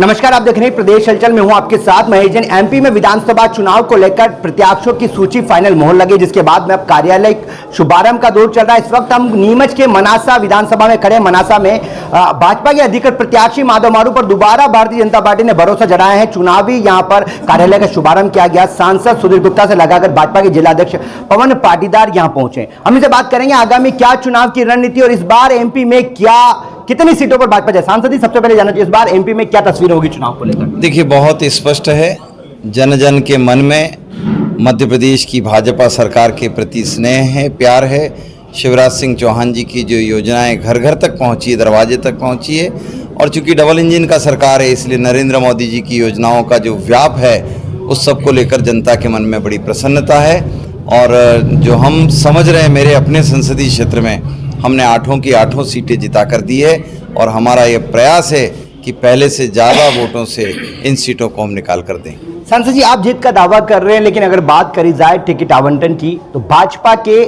नमस्कार, आप देख रहे हैं प्रदेश हलचल में हूं आपके साथ महेश जैन। एमपी में विधानसभा चुनाव को लेकर प्रत्याशियों की सूची फाइनल मोहर लगी, जिसके बाद में अब कार्यालय शुभारंभ का दौर चल रहा है। इस वक्त हम नीमच के मनासा विधानसभा में खड़े। मनासा में भाजपा के अधिकृत प्रत्याशी माधव मारू पर दोबारा भारतीय जनता पार्टी ने भरोसा जताया है। चुनावी यहां पर कार्यालय का शुभारंभ किया गया। सांसद सुधीर गुप्ता से लगाकर भाजपा के जिलाध्यक्ष पवन पाटीदार यहां पहुंचे। हम इनसे बात करेंगे आगामी क्या चुनाव की रणनीति और इस बार एमपी में कितनी सीटों पर भाजपा जाए। सांसद जी, सबसे पहले जानना चाहिए इस बार एमपी में क्या तस्वीर होगी चुनाव को लेकर। देखिए, बहुत स्पष्ट है, जन जन के मन में मध्य प्रदेश की भाजपा सरकार के प्रति स्नेह है, प्यार है। शिवराज सिंह चौहान जी की जो योजनाएं घर घर तक पहुंची है, दरवाजे तक पहुंची है, और चूंकि डबल इंजन का सरकार है, इसलिए नरेंद्र मोदी जी की योजनाओं का जो व्याप है उस सब को लेकर जनता के मन में बड़ी प्रसन्नता है। और जो हम समझ रहे हैं, मेरे अपने संसदीय क्षेत्र में हमने 8 की 8 सीटें जिता कर दी है, और हमारा ये प्रयास है कि पहले से ज़्यादा वोटों से इन सीटों को हम निकाल कर दें। सांसद जी, आप जीत का दावा कर रहे हैं, लेकिन अगर बात करी जाए टिकट आवंटन की तो भाजपा के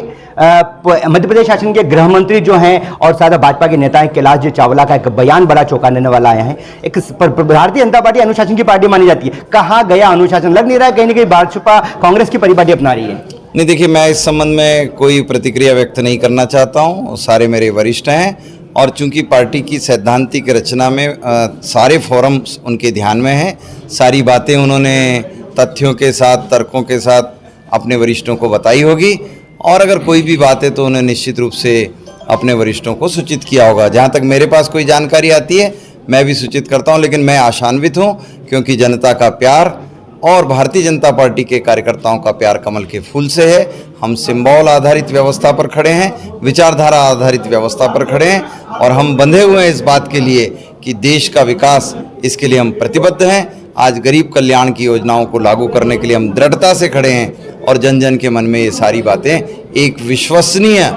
मध्य प्रदेश शासन के गृह मंत्री जो हैं और साथ भाजपा के नेता हैं कैलाश जी चावला का एक बयान बड़ा चौंकाने देने वाला आया है। एक भारतीय जनता पार्टी अनुशासन की पार्टी मानी जाती है, कहाँ गया अनुशासन? लग नहीं रहा है कहीं ना कहीं भाजपा कांग्रेस की परिपाटी अपना रही है। नहीं, देखिए, मैं इस संबंध में कोई प्रतिक्रिया व्यक्त नहीं करना चाहता हूँ। सारे मेरे वरिष्ठ हैं, और चूंकि पार्टी की सैद्धांतिक रचना में सारे फोरम्स उनके ध्यान में हैं। सारी बातें उन्होंने तथ्यों के साथ, तर्कों के साथ अपने वरिष्ठों को बताई होगी, और अगर कोई भी बात है तो उन्हें निश्चित रूप से अपने वरिष्ठों को सूचित किया होगा। जहाँ तक मेरे पास कोई जानकारी आती है मैं भी सूचित करता हूँ, लेकिन मैं आशान्वित हूँ क्योंकि जनता का प्यार और भारतीय जनता पार्टी के कार्यकर्ताओं का प्यार कमल के फूल से है। हम सिंबल आधारित व्यवस्था पर खड़े हैं, विचारधारा आधारित व्यवस्था पर खड़े हैं, और हम बंधे हुए हैं इस बात के लिए कि देश का विकास, इसके लिए हम प्रतिबद्ध हैं। आज गरीब कल्याण की योजनाओं को लागू करने के लिए हम दृढ़ता से खड़े हैं, और जन जन के मन में ये सारी बातें एक विश्वसनीय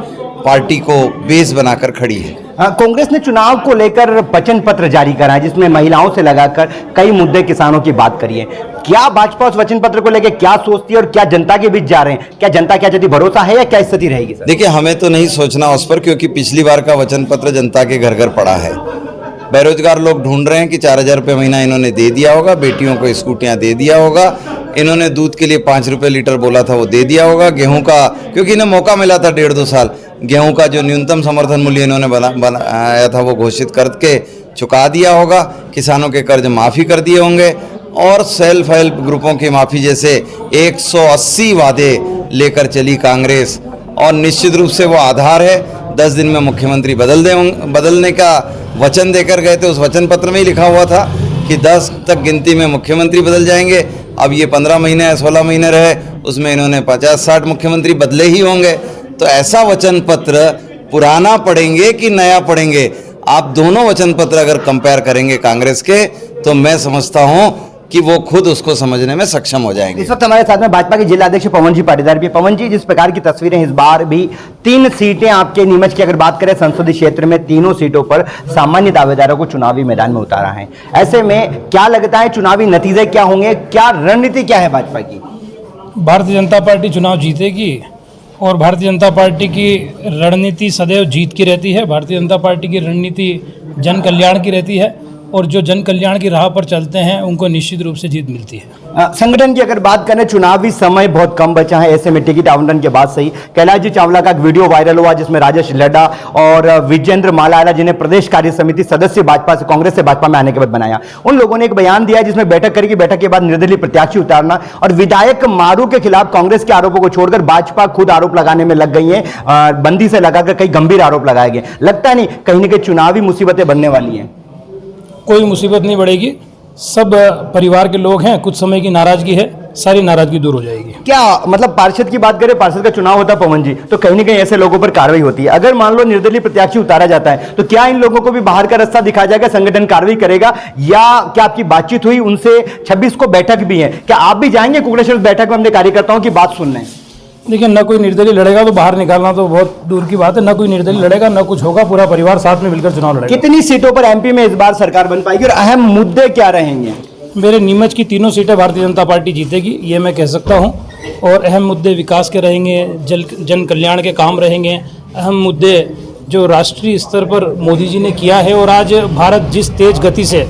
पार्टी को बेस बनाकर खड़ी है। कांग्रेस ने चुनाव को लेकर वचन पत्र जारी करा है, जिसमें महिलाओं से लगाकर कई मुद्दे किसानों की बात करी है। क्या भाजपा उस वचन पत्र को लेकर क्या सोचती है और क्या जनता के बीच जा रहे हैं? क्या जनता क्या चाहती, भरोसा है या क्या स्थिति रहेगी सर? देखिए, हमें तो नहीं सोचना उस पर, क्योंकि पिछली बार का वचन पत्र जनता के घर घर पड़ा है। बेरोजगार लोग ढूंढ रहे हैं कि 4000 रुपये महीना इन्होंने दे दिया होगा, बेटियों को स्कूटियाँ दे दिया होगा, इन्होंने दूध के लिए 5 रुपये लीटर बोला था वो दे दिया होगा। गेहूं का, क्योंकि इन्हें मौका मिला था 1.5-2 साल, गेहूं का जो न्यूनतम समर्थन मूल्य इन्होंने बनाया था वो घोषित करके चुका दिया होगा। किसानों के कर्ज माफ़ी कर दिए होंगे, और सेल्फ हेल्प ग्रुपों की माफ़ी जैसे 180 वादे लेकर चली कांग्रेस, और निश्चित रूप से वो आधार है। 10 दिन में मुख्यमंत्री बदलने का वचन देकर गए थे। उस वचन पत्र में ही लिखा हुआ था कि 10 तक गिनती में मुख्यमंत्री बदल जाएंगे। अब ये 15 महीने या 16 महीने रहे, उसमें इन्होंने 50-60 मुख्यमंत्री बदले ही होंगे। तो ऐसा वचन पत्र पुराना पढ़ेंगे कि नया पढ़ेंगे? आप दोनों वचन पत्र अगर कंपेयर करेंगे कांग्रेस के, तो मैं समझता हूं कि वो खुद उसको समझने में सक्षम हो जाएंगे। इस वक्त हमारे साथ में भाजपा के जिलाध्यक्ष पवन जी पाटीदार भी। पवन जी, जिस प्रकार की तस्वीरें इस बार भी 3 सीटें आपके नीमच की अगर बात करें संसदीय क्षेत्र में, तीनों सीटों पर सामान्य दावेदारों को चुनावी मैदान में उतारा है। ऐसे में क्या लगता है चुनावी नतीजे क्या होंगे, क्या रणनीति क्या है भाजपा की? भारतीय जनता पार्टी चुनाव जीतेगी, और भारतीय जनता पार्टी की रणनीति सदैव जीत की रहती है। भारतीय जनता पार्टी की रणनीति जन कल्याण की रहती है, और जो जन कल्याण की राह पर चलते हैं उनको निश्चित रूप से जीत मिलती है। संगठन की अगर बात करें, चुनावी समय बहुत कम बचा है, ऐसे में टिकट आवंटन के बाद सही कैलाश जी चावला का एक वीडियो वायरल हुआ, जिसमें राजेश लड्डा और विजेंद्र मालाला, जिन्हें प्रदेश कार्य समिति सदस्य भाजपा से, कांग्रेस से भाजपा में आने के बाद बनाया, उन लोगों ने एक बयान दिया जिसमें बैठक करेगी, बैठक के बाद निर्दलीय प्रत्याशी उतारना, और विधायक मारू के खिलाफ कांग्रेस के आरोपों को छोड़कर भाजपा खुद आरोप लगाने में लग गई है। बंदी से लगाकर कई गंभीर आरोप लगाए गए। लगता नहीं कहीं ना कहीं चुनावी मुसीबतें बनने वाली हैं? कोई मुसीबत नहीं बढ़ेगी, सब परिवार के लोग हैं, कुछ समय की नाराजगी है, सारी नाराजगी दूर हो जाएगी। क्या मतलब पार्षद की बात करें, पार्षद का चुनाव होता है पवन जी, तो कहीं ना कहीं ऐसे लोगों पर कार्रवाई होती है। अगर मान लो निर्दलीय प्रत्याशी उतारा जाता है, तो क्या इन लोगों को भी बाहर का रास्ता दिखाया जाएगा, संगठन कार्रवाई करेगा, या क्या आपकी बातचीत हुई उनसे? 26 को बैठक भी है, क्या आप भी जाएंगे कुकड़ेश्वर बैठक में अपने कार्यकर्ताओं की बात सुनने? देखिए, न कोई निर्दलीय लड़ेगा तो बाहर निकालना तो बहुत दूर की बात है। न कोई निर्दलीय लड़ेगा, न कुछ होगा, पूरा परिवार साथ में मिलकर चुनाव लड़ेगा। कितनी सीटों पर एमपी में इस बार सरकार बन पाएगी और अहम मुद्दे क्या रहेंगे? मेरे नीमच की तीनों सीटें भारतीय जनता पार्टी जीतेगी, ये मैं कह सकता हूँ। और अहम मुद्दे विकास के रहेंगे, जन कल्याण के काम रहेंगे। अहम मुद्दे जो राष्ट्रीय स्तर पर मोदी जी ने किया है, और आज भारत जिस तेज गति से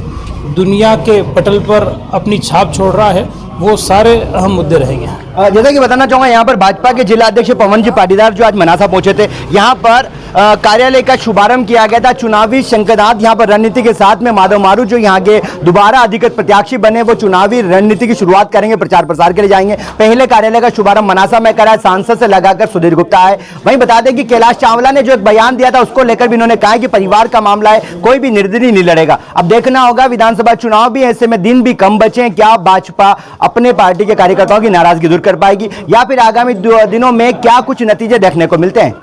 दुनिया के पटल पर अपनी छाप छोड़ रहा है, वो सारे अहम मुद्दे रहेंगे। जैसा कि बताना चाहूँगा, यहाँ पर भाजपा के जिला अध्यक्ष पवन जी पाटीदार जो आज मनासा पहुंचे थे, यहाँ पर कार्यालय का शुभारंभ किया गया था। चुनावी शंखनाद यहाँ पर रणनीति के साथ में माधव मारू जो यहाँ के दोबारा अधिकृत प्रत्याशी बने, वो चुनावी रणनीति की शुरुआत करेंगे, प्रचार प्रसार के लिए जाएंगे। पहले कार्यालय का शुभारंभ मनासा में करा, सांसद से लगाकर सुधीर गुप्ता है। वहीं बता दें कि कैलाश चावला ने जो एक बयान दिया था, उसको लेकर भी इन्होंने कहा कि परिवार का मामला है, कोई भी निर्दलीय नहीं लड़ेगा। अब देखना होगा, विधानसभा चुनाव भी ऐसे में दिन भी कम बचे हैं, क्या भाजपा अपने पार्टी के कार्यकर्ताओं की नाराजगी दूर कर पाएगी या फिर आगामी दिनों में क्या कुछ नतीजे देखने को मिलते हैं।